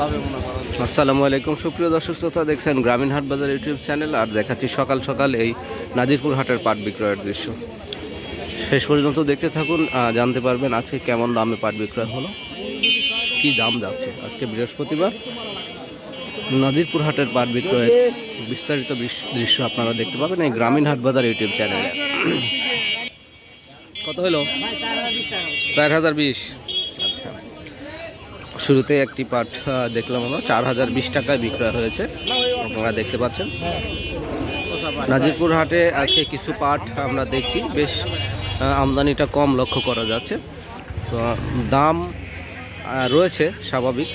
আসসালামু আলাইকুম সুপ্রিয় দর্শক শ্রোতা, দেখছেন গ্রামীণ হাট বাজার ইউটিউব চ্যানেল। আর দেখাচ্ছি সকাল সকাল এই নাজিরপুর হাটের পাট বিক্রয়ের দৃশ্য। শেষ পর্যন্ত দেখতে থাকুন, জানতে পারবেন আজকে কেমন দামে পাট বিক্রয় হলো, কি দাম যাচ্ছে। আজকে বৃহস্পতিবার নাজিরপুর হাটের পাট বিক্রয়ের বিস্তারিত দৃশ্য আপনারা দেখতে পাবেন এই গ্রামীণ হাট বাজার ইউটিউব চ্যানেলে। কত হলো? 4020। আচ্ছা, শুরুতে একটি পাট দেখলাম আমরা 4020 টাকায় বিক্রয় হয়েছে, আপনারা দেখতে পাচ্ছেন। নাজিরপুর হাটে আজকে কিছু পাট আমরা দেখছি, বেশ আমদানিটা কম লক্ষ্য করা যাচ্ছে, তো দাম রয়েছে স্বাভাবিক।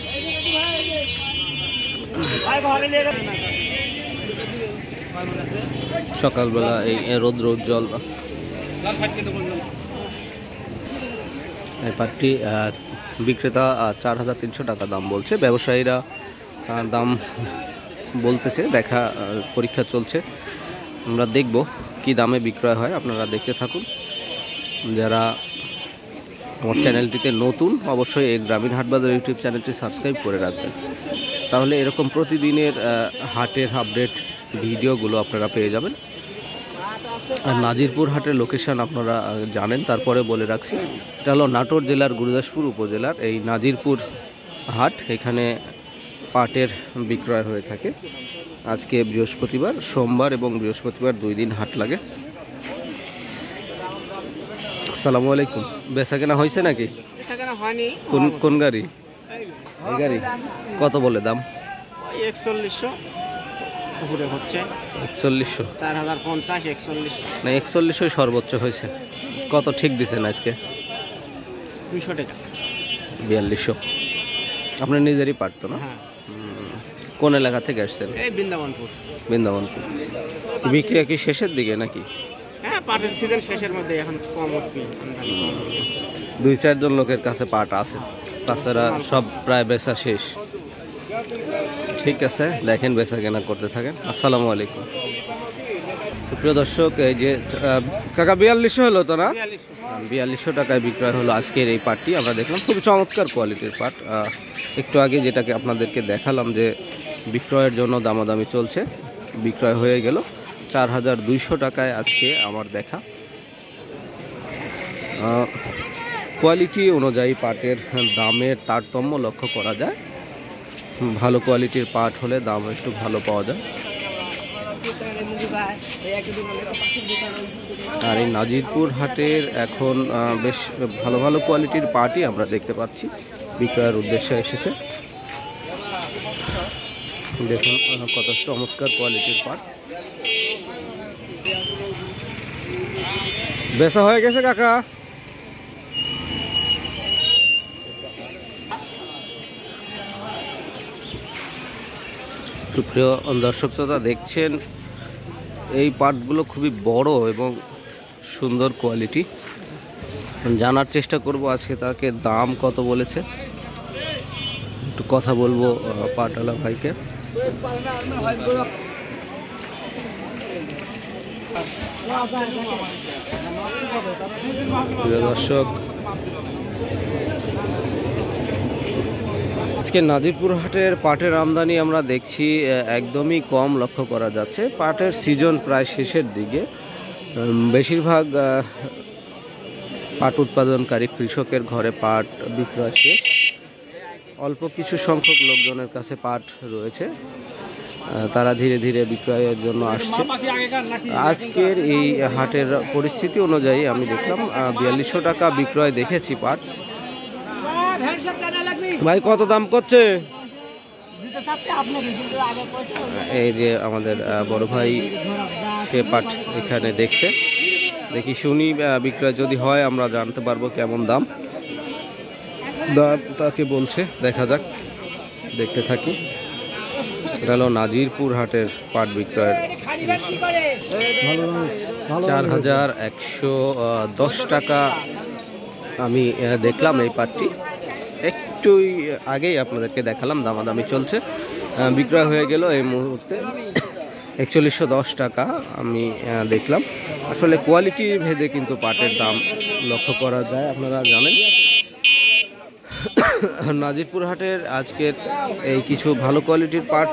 সকালবেলা এই রৌদ্র উজ্জ্বল এই পাটটি বিক্রেতা 4300 টাকা দাম বলছে, ব্যবসায়ীরা দাম বলতেছে, দেখা পরীক্ষা চলছে। আমরা দেখব কি দামে বিক্রয় হয়, আপনারা দেখতে থাকুন। যারা আমার চ্যানেলটিতে নতুন, অবশ্যই এই গ্রামীণ হাট বাজার ইউটিউব চ্যানেলটি সাবস্ক্রাইব করে রাখবেন, তাহলে এরকম প্রতিদিনের হাটের আপডেট ভিডিওগুলো আপনারা পেয়ে যাবেন। আর নাজিরপুর হাটের লোকেশন আপনারা জানেন, তারপরে বলে রাখছি, এটা হলো নাটোর জেলার গুরুদাসপুর উপজেলার এই নাজিরপুর হাট। এখানে পাটের বিক্রয় হয়ে থাকে। আজকে বৃহস্পতিবার, সোমবার এবং বৃহস্পতিবার 2 দিন হাট লাগে। আসসালামু আলাইকুম, বেচা কেনা হয়েছে নাকি? কোন গাড়ি? এই গাড়ি কত বলে দাম? 4100 উপরে হচ্ছে। 4100 4050 41 না, 4100 সর্বোচ্চ হয়েছে। কত ঠিক দিছেন আজকে? 200 টাকা। 4200। আপনার নিজেরই পাট তো না? হ্যাঁ। কোন এলাকা থেকে আসছেন? এই বৃন্দাবনপুর। বৃন্দাবনপুর। বিক্রি কি শেষের দিকে নাকি? হ্যাঁ, পাটের সিজন শেষের মধ্যে, এখন কম উঠবে। 2-4 জন লোকের কাছে পাট আছে, তাছাড়া সব প্রায় বেচা শেষ। ঠিক আছে, দেখেন বেচা কেনা করতে থাকেন। আসসালামু আলাইকুম প্রিয় দর্শক, এই যে কাকা 4200 হলো তো না? 4200 টাকায় বিক্রয় হলো আজকের এই পাটটি। আমরা দেখলাম খুব চমৎকার কোয়ালিটির পাট। একটু আগে যেটাকে আপনাদেরকে দেখালাম যে বিক্রয়ের জন্য দামাদামি চলছে, বিক্রয় হয়ে গেল 4200 টাকায় আজকে আমার দেখা। কোয়ালিটি অনুযায়ী পাটের দামের তারতম্য লক্ষ্য করা যায়। ভালো কোয়ালিটির পাট হলে দাম একটু ভালো পাওয়া যায়। আর এই নাজিরপুর হাটের এখন বেশ ভালো ভালো কোয়ালিটির পাটই আমরা দেখতে পাচ্ছি বিক্রয়ের উদ্দেশ্যে এসেছে। দেখুন কত চমৎকার কোয়ালিটির পাট। বেচা হয়ে গেছে কাকা? প্রিয় দর্শক শ্রোতা, দেখছেন এই পাটগুলো খুবই বড় এবং সুন্দর কোয়ালিটি। জানার চেষ্টা করব আজকে তাকে দাম কত বলেছে, একটু কথা বলবো পাটওয়ালা ভাইকে। প্রিয় দর্শক, আজকে নাজিরপুর হাটের পাটের আমদানি আমরা দেখছি একদমই কম লক্ষ্য করা যাচ্ছে। পাটের সিজন প্রায় শেষের দিকে, বেশিরভাগ পাট উৎপাদনকারী কৃষকের ঘরে পাট বিক্রয় শেষ। অল্প কিছু সংখ্যক লোকজনের কাছে পাট রয়েছে, তারা ধীরে ধীরে বিক্রয়ের জন্য আসছে। আজকের এই হাটের পরিস্থিতি অনুযায়ী আমি দেখলাম 4200 টাকা বিক্রয় দেখেছি পাট। ভাই কত দাম করছে? এই যে আমাদের বড় ভাই, সে পাট এখানে দেখছে, দেখি শুনি বিক্রয় যদি হয় আমরা জানতে পারবো কেমন দাম তাকে বলছে। দেখা যাক, দেখতে থাকি। এটা হলো নাজিরপুর হাটের পাট বিক্রয়ের 4110 টাকা আমি দেখলাম এই পাটটি। একটুই আগেই আপনাদেরকে দেখালাম, দামাদামি চলছে, বিক্রয় হয়ে গেল এই মুহূর্তে 4110 টাকা আমি দেখলাম। আসলে কোয়ালিটি ভেদে কিন্তু পাটের দাম লক্ষ্য করা যায়, আপনারা জানেন। নাজিরপুর হাটের আজকের এই কিছু ভালো কোয়ালিটির পাট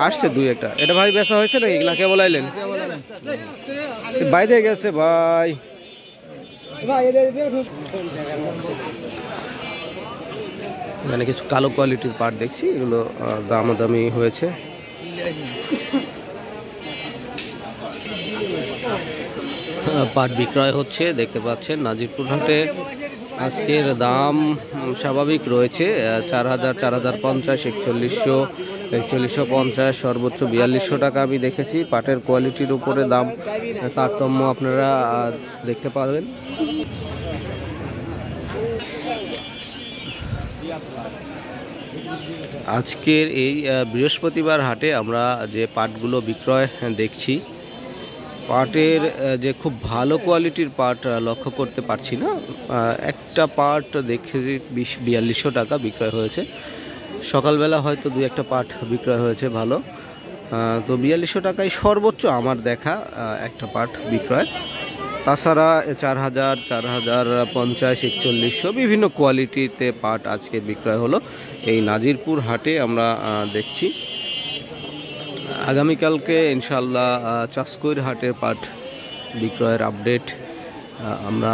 আসছে দুই একটা। এটা ভাই বেচা হয়েছে নাকি? এগুলা কে বলাইলেন? বাইরে গেছে ভাই। মানে কিছু কালো কোয়ালিটির পাট দেখছি, এগুলো দামাদামি হয়েছে। পাট বিক্রয় হচ্ছে, দেখতে পাচ্ছেন নাজিরপুর হাটে আজকের দাম স্বাভাবিক রয়েছে। 4000, 4050, 4100, 4150, সর্বোচ্চ 4200 টাকা আমি দেখেছি। পাটের কোয়ালিটির উপরে দাম তারতম্য আপনারা দেখতে পাবেন। আজকের এই বৃহস্পতিবার হাটে আমরা যে পাটগুলো বিক্রয় দেখছি, পাটের যে খুব ভালো কোয়ালিটির পাট লক্ষ্য করতে পারছি না। একটা পাট দেখেছি 4200 টাকা বিক্রয় হয়েছে। সকালবেলা হয়তো দুই একটা পাট বিক্রয় হয়েছে ভালো, তো 4200 টাকায় সর্বোচ্চ আমার দেখা একটা পাট বিক্রয়। তাছাড়া 4000, 4050, 4100 বিভিন্ন কোয়ালিটিতে পাট আজকে বিক্রয় হলো এই নাজিরপুর হাটে আমরা দেখছি। আগামীকালকে ইনশাল্লাহ চাষকৈর হাটের পাট বিক্রয়ের আপডেট আমরা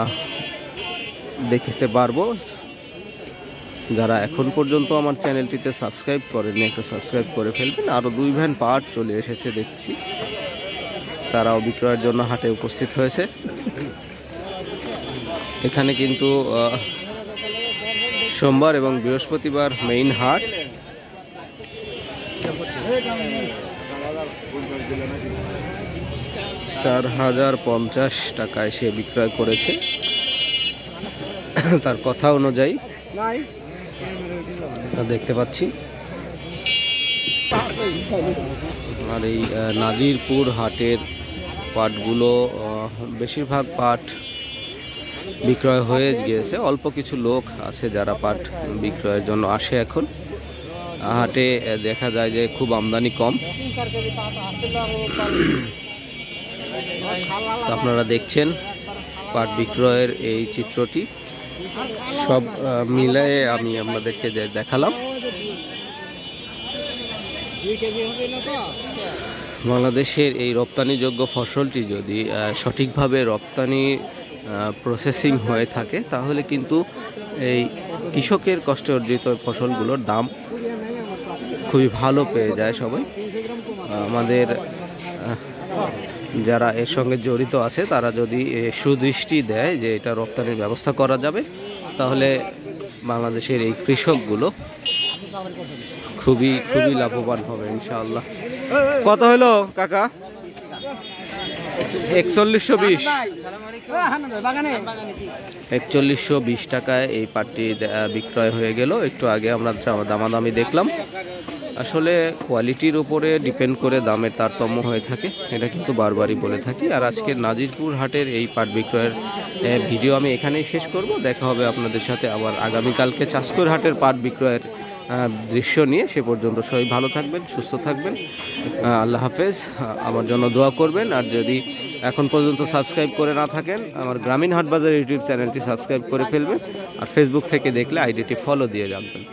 দেখতে পারবো। যারা এখন পর্যন্ত আমার চ্যানেলটিতে সাবস্ক্রাইব করেননি, একটা সাবস্ক্রাইব করে ফেলবেন। আরও 2 ভ্যান পাট চলে এসেছে দেখছি, তারাও বিক্রয়ের জন্য হাটে উপস্থিত হয়েছে। এখানে কিন্তু সোমবার এবং বৃহস্পতিবার মেইন হাট। $4050 টাকায় সে বিক্রয় করেছে তার কথা অনুযায়ী দেখতে পাচ্ছি। আর এই নাজিরপুর হাটের পাটগুলো বেশিরভাগ পাট বিক্রয় হয়ে গিয়েছে। অল্প কিছু লোক আছে যারা পাট বিক্রয়ের জন্য আসে। এখন হাটে দেখা যায় যে খুব আমদানি কম। আপনারা দেখছেন পাট বিক্রয়ের এই চিত্রটি, সব মিলিয়ে আমি আপনাদেরকে দেখালাম। বাংলাদেশের এই রপ্তানিযোগ্য ফসলটি যদি সঠিকভাবে রপ্তানি প্রসেসিং হয়ে থাকে, তাহলে কিন্তু এই কৃষকের কষ্টে অর্জিত ফসলগুলোর দাম খুবই ভালো পেয়ে যায় সবাই। আমাদের যারা এর সঙ্গে জড়িত আছে তারা যদি সুদৃষ্টি দেয় যে এটা রপ্তানির ব্যবস্থা করা যাবে, তাহলে বাংলাদেশের এই কৃষকগুলো খুবই লাভবান হবে ইনশাআল্লাহ। কত হলো কাকা? 4120। 4120 টাকায় এই পাটটি বিক্রয় হয়ে গেল। একটু আগে আমরা দামাদামি দেখলাম। আসলে কোয়ালিটির উপরে ডিপেন্ড করে দামের তারতম্য হয়ে থাকে, এটা কিন্তু বারবারই বলে থাকি। আর আজকের নাজিরপুর হাটের এই পাট বিক্রয়ের ভিডিও আমি এখানেই শেষ করব। দেখা হবে আপনাদের সাথে আবার আগামীকালকে চাষকৈর হাটের পাট বিক্রয়ের দৃশ্য নিয়ে। সে পর্যন্ত সবাই ভালো থাকবেন, সুস্থ থাকবেন। আল্লাহ হাফেজ। আমার জন্য দোয়া করবেন। আর যদি এখন পর্যন্ত সাবস্ক্রাইব করে না থাকেন, আমার গ্রামীণ হাটবাজার ইউটিউব চ্যানেলটি সাবস্ক্রাইব করে ফেলবেন। আর ফেসবুক থেকে দেখলে আইডিটি ফলো দিয়ে রাখবেন।